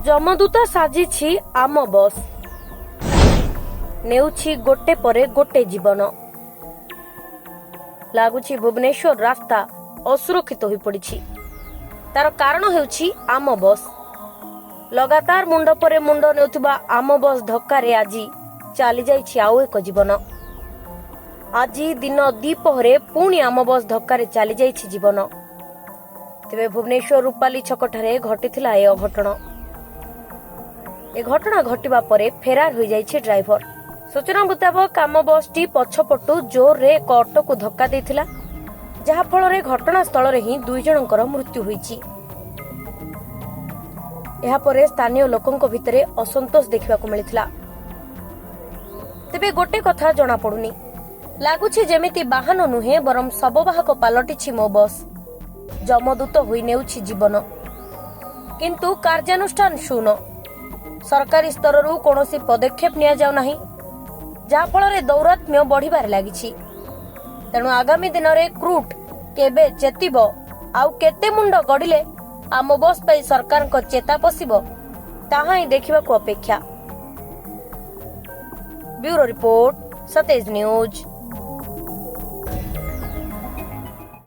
जमदूत साजिछि आम बस नेउछि गोटे परे गोटे जीवन। लागुछि भुवनेश्वर रास्ता असुरक्षित हो पड़िछि। तार कारण हेउछि आम बस। लगातार मुंड परे मुंड नेउथिबा आम बस धक्का आज चली जाइछि आउ एक जीवन। आज दिन द्विपहरे पुणी आम बस धक्का चली जाइछि जीवन। तेबे भुवनेश्वर रूपाली छकठारे घटिथिला ए अघटन। ए घटना घटिबा परे फेरार हो जाइछि ड्राइवर। सूचना मुताबक आम बस टी पछपटु जोर रे एक ऑटो को धक्का देथिला, जहा फल रे घटना स्थल रे ही दुई जनकर मृत्यु होईछि। एहा परे स्थानीय लोकंक भितरे असंतोष देखिबा को मिलिथिला। तेबे गोटे कथा जणा पडुनी, लागुछि जेमिति वाहन नुहे बरम सबवाहक पालटिछि मो बस। जमदूत होई नेउछि जीवन, किंतु कार्यानुष्ठान शून्य। सरकारी स्तररू कोनोसी पदक्षेप निया जाउ नाही, जहा फल रे दौरात्म्य बढ़िबार लागिछि। तेणु आगामी दिन रे क्रूट केबे चेतिबो आउ केते मुंड गडिले आम बस पे सरकार को चेता पसिबो ताहा ही देखिबा को अपेक्षा। Bureau report, Satej news.